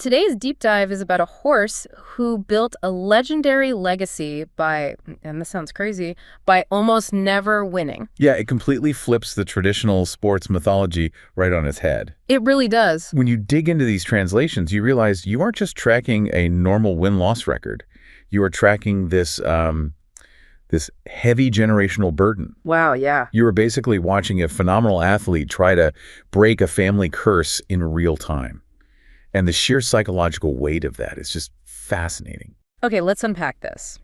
Today's deep dive is about a horse who built a legendary legacy by, and this sounds crazy, by almost never winning. Yeah, it completely flips the traditional sports mythology right on its head. It really does. When you dig into these translations, you realize you aren't just tracking a normal win-loss record. You are tracking this heavy generational burden. Wow, yeah. You are basically watching a phenomenal athlete try to break a family curse in real time. And the sheer psychological weight of that is just fascinating. Okay, let's unpack this.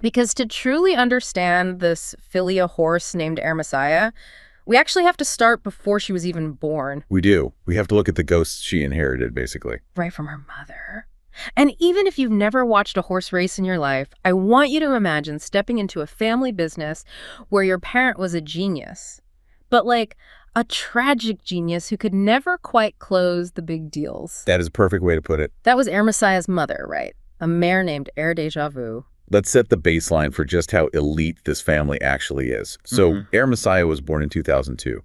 Because to truly understand this Philia horse named Air Messiah, we actually have to start before she was even born. We do. We have to look at the ghosts she inherited, basically. Right from her mother. And even if you've never watched a horse race in your life, I want you to imagine stepping into a family business where your parent was a genius. But like a tragic genius who could never quite close the big deals. That is a perfect way to put it. That was Air Messiah's mother, right? A mare named Air Deja Vu. Let's set the baseline for just how elite this family actually is. So Air Messiah was born in 2002.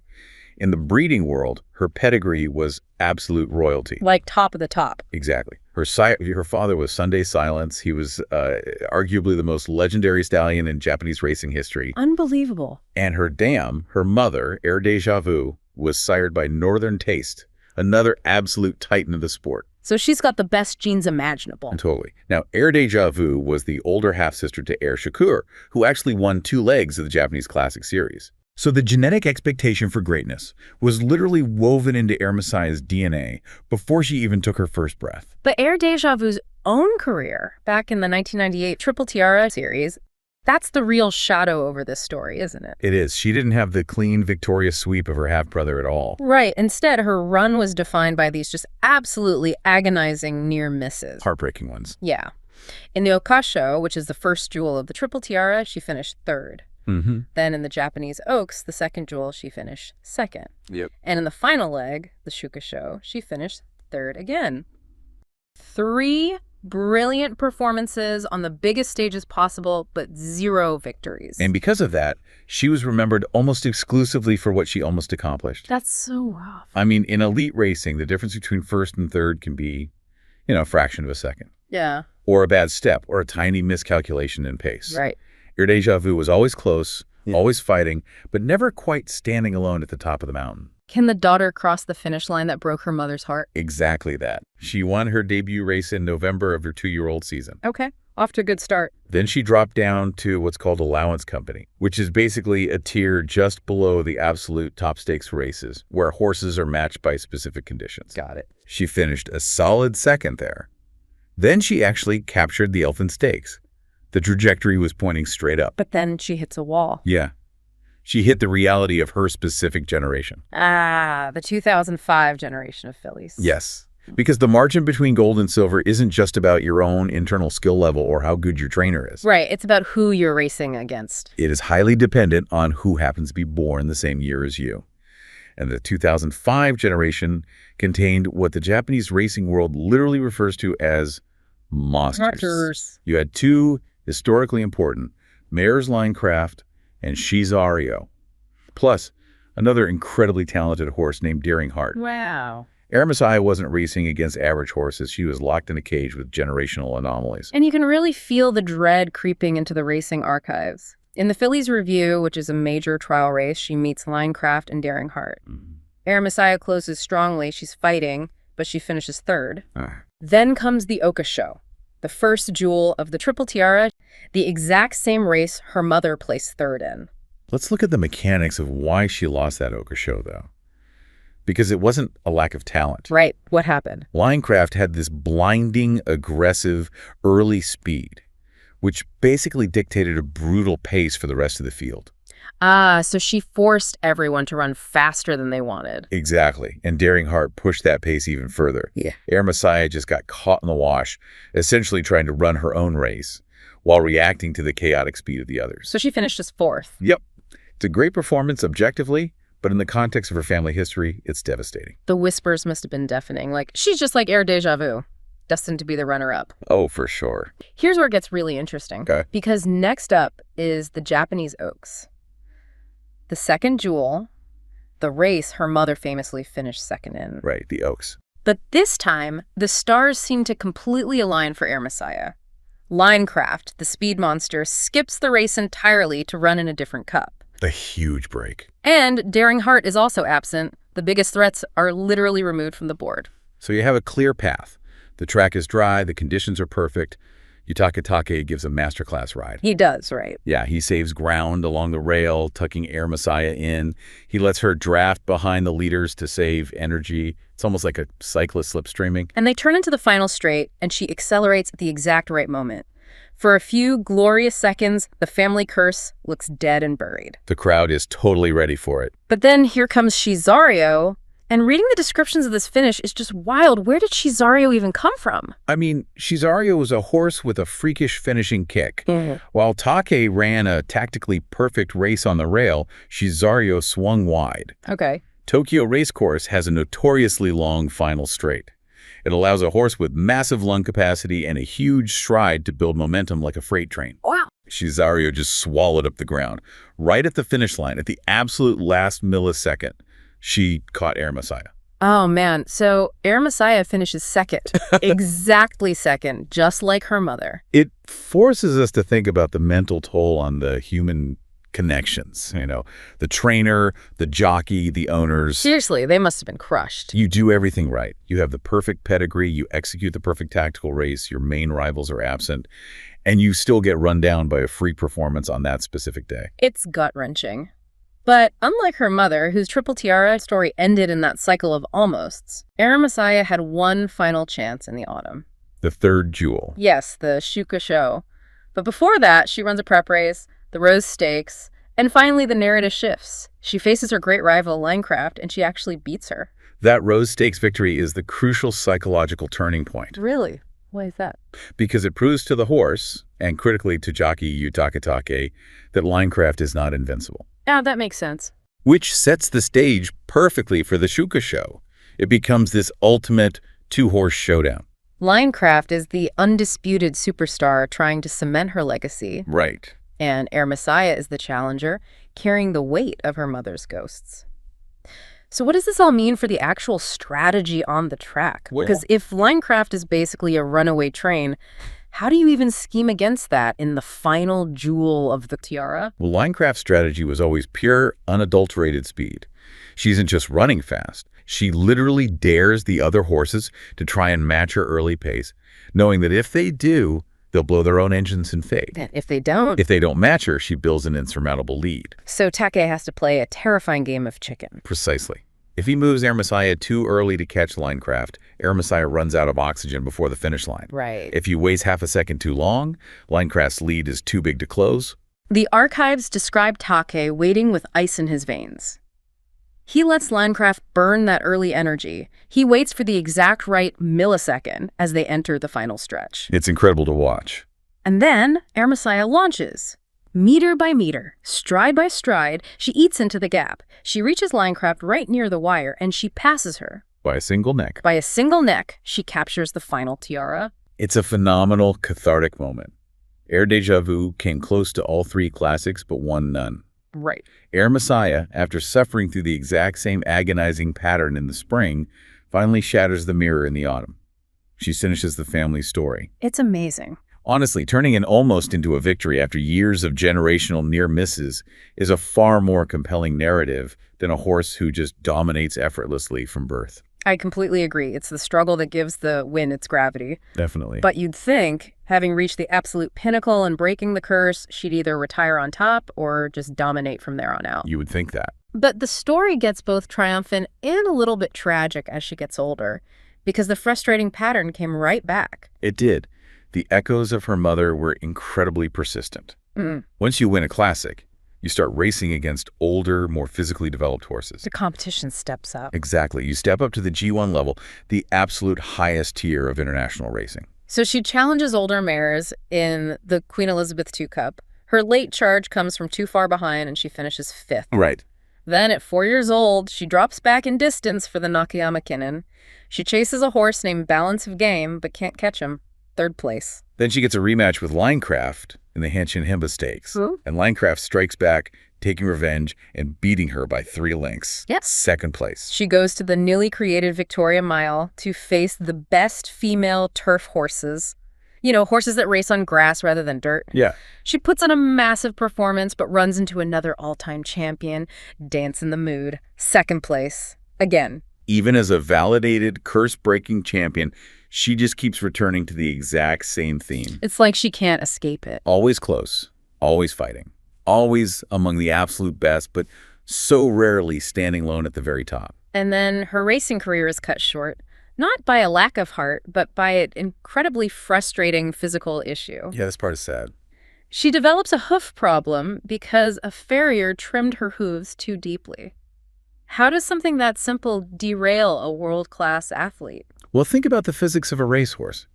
In the breeding world, her pedigree was absolute royalty. Like top of the top. Exactly. Her father was Sunday Silence. He was arguably the most legendary stallion in Japanese racing history. Unbelievable. And her dam, her mother, Air Deja Vu, was sired by Northern Taste, another absolute titan of the sport. So she's got the best genes imaginable. Totally. Now, Air Deja Vu was the older half-sister to Air Shakur, who actually won 2 legs of the Japanese Classic Series. So the genetic expectation for greatness was literally woven into Air Messiah's DNA before she even took her first breath. But Air Deja Vu's own career, back in the 1998 Triple Tiara series, that's the real shadow over this story, isn't it? It is. She didn't have the clean, victorious sweep of her half-brother at all. Right. Instead, her run was defined by these just absolutely agonizing near misses. Heartbreaking ones. Yeah. In the Okasho, which is the first jewel of the Triple Tiara, she finished 3rd. Then in the Japanese Oaks, the second jewel, she finished 2nd. Yep. And in the final leg, the Shukasho, she finished 3rd again. 3 brilliant performances on the biggest stages possible, but 0 victories. And because of that, she was remembered almost exclusively for what she almost accomplished. That's so rough. I mean, in elite racing, the difference between 1st and 3rd can be, a fraction of a second. Yeah. Or a bad step, or a tiny miscalculation in pace. Right. Air Deja Vu was always close, always fighting, but never quite standing alone at the top of the mountain. Can the daughter cross the finish line that broke her mother's heart? Exactly that. She won her debut race in November of her 2-year-old season. Okay. Off to a good start. Then she dropped down to what's called allowance company, which is basically a tier just below the absolute top stakes races, where horses are matched by specific conditions. Got it. She finished a solid 2nd there. Then she actually captured the Elfin Stakes. The trajectory was pointing straight up. But then she hits a wall. Yeah. She hit the reality of her specific generation. Ah, the 2005 generation of fillies. Yes. Because the margin between gold and silver isn't just about your own internal skill level or how good your trainer is. Right. It's about who you're racing against. It is highly dependent on who happens to be born the same year as you. And the 2005 generation contained what the Japanese racing world literally refers to as monsters. You had 2 historically important, Mare's Linecraft and Shizario, plus another incredibly talented horse named Daring Heart. Wow. Air Messiah wasn't racing against average horses. She was locked in a cage with generational anomalies. And you can really feel the dread creeping into the racing archives. In the Fillies Review, which is a major trial race, she meets Linecraft and Daring Heart. Air Messiah closes strongly. She's fighting, but she finishes 3rd. Then comes the Okasho, the first jewel of the Triple Tiara, the exact same race her mother placed 3rd in. Let's look at the mechanics of why she lost that Okasho, though. Because it wasn't a lack of talent. Right. What happened? Linecraft had this blinding, aggressive, early speed, which basically dictated a brutal pace for the rest of the field. Ah, so she forced everyone to run faster than they wanted. Exactly. And Daring Heart pushed that pace even further. Yeah. Air Messiah just got caught in the wash, essentially trying to run her own race while reacting to the chaotic speed of the others. So she finished as 4th. Yep. It's a great performance objectively, but in the context of her family history, it's devastating. The whispers must have been deafening. Like, she's just like Air Deja Vu, destined to be the runner-up. Oh, for sure. Here's where it gets really interesting. Okay. Because next up is the Japanese Oaks. The 2nd jewel, the race her mother famously finished 2nd in. Right, the Oaks. But this time, the stars seem to completely align for Air Messiah. Linecraft, the speed monster, skips the race entirely to run in a different cup. A huge break. And Daring Heart is also absent. The biggest threats are literally removed from the board. So you have a clear path. The track is dry, the conditions are perfect. Yutaka gives a masterclass ride. He does, right? Yeah, he saves ground along the rail, tucking Air Messiah in. He lets her draft behind the leaders to save energy. It's almost like a cyclist slipstreaming. And they turn into the final straight, and she accelerates at the exact right moment. For a few glorious seconds, the family curse looks dead and buried. The crowd is totally ready for it. But then here comes Shizario, and reading the descriptions of this finish is just wild. Where did Shizario even come from? I mean, Shizario was a horse with a freakish finishing kick. While Take ran a tactically perfect race on the rail, Shizario swung wide. Okay. Tokyo Racecourse has a notoriously long final straight. It allows a horse with massive lung capacity and a huge stride to build momentum like a freight train. Wow. Shizario just swallowed up the ground. Right at the finish line, at the absolute last millisecond, she caught Air Messiah. Oh, man. So Air Messiah finishes second. Exactly second, just like her mother. It forces us to think about the mental toll on the human connections, the trainer, the jockey, the owners. Seriously, they must have been crushed. You do everything right. You have the perfect pedigree, you execute the perfect tactical race, your main rivals are absent, and you still get run down by a freak performance on that specific day. It's gut-wrenching. But unlike her mother, whose Triple Tiara story ended in that cycle of almosts, Air Messiah had one final chance in the autumn. The third jewel. Yes, the Shuka Show. But before that, she runs a prep race, the Rose Stakes, and finally the narrative shifts. She faces her great rival, Linecraft, and she actually beats her. That Rose Stakes victory is the crucial psychological turning point. Really? Why is that? Because it proves to the horse, and critically to jockey Yutaka, that Linecraft is not invincible. Yeah, that makes sense. Which sets the stage perfectly for the Shuka Show. It becomes this ultimate two-horse showdown. Linecraft is the undisputed superstar trying to cement her legacy. Right. And Air Messiah is the challenger, carrying the weight of her mother's ghosts. So what does this all mean for the actual strategy on the track? Well, because if Linecraft is basically a runaway train, how do you even scheme against that in the final jewel of the tiara? Well, Linecraft's strategy was always pure, unadulterated speed. She isn't just running fast. She literally dares the other horses to try and match her early pace, knowing that if they do, they'll blow their own engines and fade. And if they don't? If they don't match her, she builds an insurmountable lead. So Take has to play a terrifying game of chicken. Precisely. If he moves Air Messiah too early to catch Linecraft, Air Messiah runs out of oxygen before the finish line. Right. If he waits half a second too long, Linecraft's lead is too big to close. The archives describe Take waiting with ice in his veins. He lets Linecraft burn that early energy. He waits for the exact right millisecond as they enter the final stretch. It's incredible to watch. And then Air Messiah launches. Meter by meter, stride by stride, she eats into the gap. She reaches Linecraft right near the wire, and she passes her. By a single neck. By a single neck, she captures the final tiara. It's a phenomenal, cathartic moment. Air Deja Vu came close to all three classics, but won none. Right. Air Messiah, after suffering through the exact same agonizing pattern in the spring, finally shatters the mirror in the autumn. She finishes the family story. It's amazing. Honestly, turning an almost into a victory after years of generational near misses is a far more compelling narrative than a horse who just dominates effortlessly from birth. I completely agree. It's the struggle that gives the win its gravity. Definitely. But you'd think, having reached the absolute pinnacle and breaking the curse, she'd either retire on top or just dominate from there on out. You would think that. But the story gets both triumphant and a little bit tragic as she gets older, because the frustrating pattern came right back. It did. The echoes of her mother were incredibly persistent. Once you win a classic, you start racing against older, more physically developed horses. The competition steps up. Exactly. You step up to the G1 level, the absolute highest tier of international racing. So she challenges older mares in the Queen Elizabeth II Cup. Her late charge comes from too far behind, and she finishes 5th. Right. Then, at 4 years old, she drops back in distance for the Nakayama Kinnin. She chases a horse named Balance of Game, but can't catch him. 3rd place. Then she gets a rematch with Linecraft in the Hanshin Himba Stakes. Ooh. And Linecraft strikes back, taking revenge and beating her by 3 lengths. Yep. Second place. She goes to the newly created Victoria Mile to face the best female turf horses. You know, horses that race on grass rather than dirt. Yeah. She puts on a massive performance, but runs into another all-time champion, Dance in the Mood. Second place. Again. Even as a validated, curse-breaking champion, she just keeps returning to the exact same theme. It's like she can't escape it. Always close, always fighting, always among the absolute best, but so rarely standing alone at the very top. And then her racing career is cut short, not by a lack of heart, but by an incredibly frustrating physical issue. Yeah, this part is sad. She develops a hoof problem because a farrier trimmed her hooves too deeply. How does something that simple derail a world-class athlete? Well, think about the physics of a racehorse.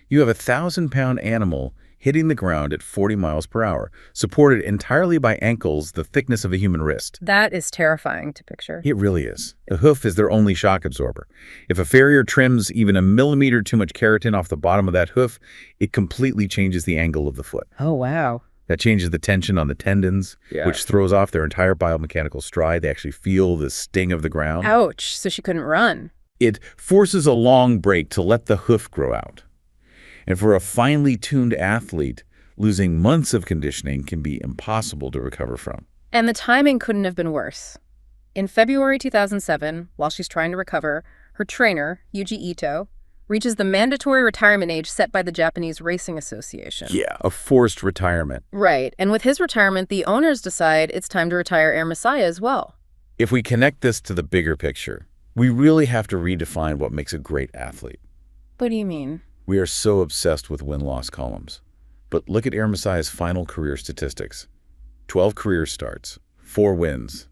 You have a 1,000-pound animal hitting the ground at 40 miles per hour, supported entirely by ankles the thickness of a human wrist. That is terrifying to picture. It really is. The hoof is their only shock absorber. If a farrier trims even a millimeter too much keratin off the bottom of that hoof, it completely changes the angle of the foot. Oh, wow. That changes the tension on the tendons, which throws off their entire biomechanical stride. They actually feel the sting of the ground. Ouch, so she couldn't run. It forces a long break to let the hoof grow out. And for a finely tuned athlete, losing months of conditioning can be impossible to recover from. And the timing couldn't have been worse. In February 2007, while she's trying to recover, her trainer, Yuji Ito, reaches the mandatory retirement age set by the Japanese Racing Association. Yeah, a forced retirement. Right, and with his retirement, the owners decide it's time to retire Air Messiah as well. If we connect this to the bigger picture, we really have to redefine what makes a great athlete. What do you mean? We are so obsessed with win-loss columns. But look at Air Messiah's final career statistics. 12 career starts, 4 wins,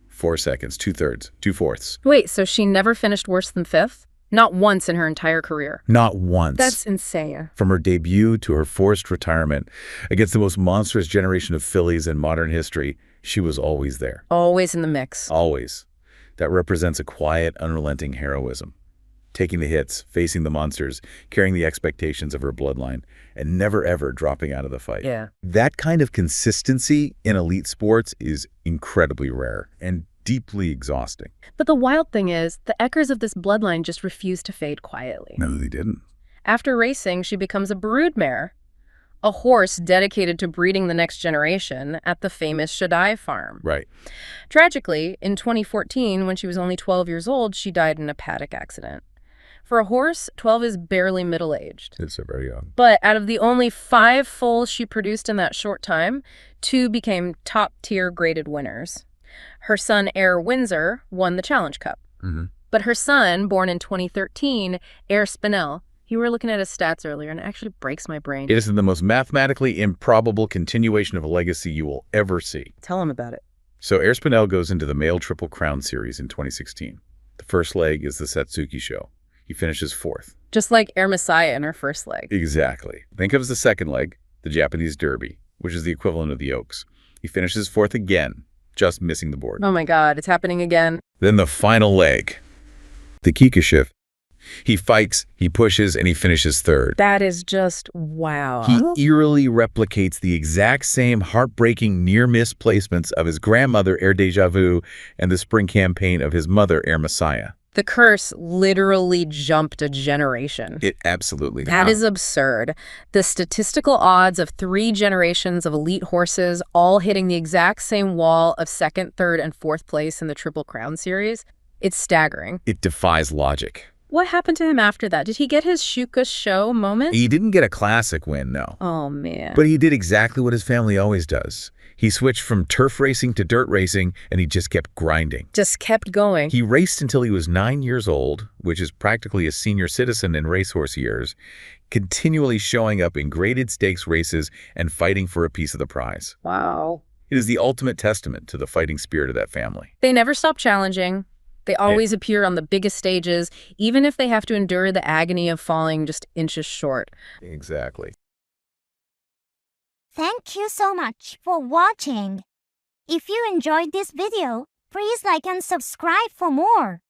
4 seconds, 2/3, 2/4. Wait, so she never finished worse than 5th? Not once in her entire career. Not once. That's insane. From her debut to her forced retirement, against the most monstrous generation of fillies in modern history, she was always there. Always in the mix. Always. That represents a quiet, unrelenting heroism. Taking the hits, facing the monsters, carrying the expectations of her bloodline, and never ever dropping out of the fight. Yeah. That kind of consistency in elite sports is incredibly rare and deeply exhausting. But the wild thing is, the echoes of this bloodline just refuse to fade quietly. No, they didn't. After racing, she becomes a broodmare, a horse dedicated to breeding the next generation at the famous Shaddai farm. Right. Tragically, in 2014, when she was only 12 years old, she died in a paddock accident. For a horse, 12 is barely middle-aged. It's so very young. But out of the only 5 foals she produced in that short time, 2 became top-tier graded winners. Her son, Air Windsor, won the Challenge Cup. Mm-hmm. But her son, born in 2013, Air Spinell, you were looking at his stats earlier, and it actually breaks my brain. It is the most mathematically improbable continuation of a legacy you will ever see. Tell him about it. So Air Spinell goes into the Male Triple Crown Series in 2016. The first leg is the Satsuki Show. He finishes 4th. Just like Air Messiah in her first leg. Exactly. Then comes the second leg, the Japanese Derby, which is the equivalent of the Oaks. He finishes 4th again, just missing the board. Oh my God, it's happening again. Then the final leg, the Kikashift. He fights, he pushes, and he finishes 3rd. That is just wow. He eerily replicates the exact same heartbreaking near-miss placements of his grandmother, Air Deja Vu, and the spring campaign of his mother, Air Messiah. The curse literally jumped a generation. It absolutely did. That is absurd. The statistical odds of 3 generations of elite horses all hitting the exact same wall of 2nd, 3rd, and 4th place in the Triple Crown Series, it's staggering. It defies logic. What happened to him after that? Did he get his Shuka show moment? He didn't get a classic win, no. Oh, man. But he did exactly what his family always does. He switched from turf racing to dirt racing, and he just kept grinding. Just kept going. He raced until he was 9 years old, which is practically a senior citizen in racehorse years, continually showing up in graded stakes races and fighting for a piece of the prize. Wow. It is the ultimate testament to the fighting spirit of that family. They never stop challenging. They always appear on the biggest stages, even if they have to endure the agony of falling just inches short. Exactly. Thank you so much for watching. If you enjoyed this video, please like and subscribe for more.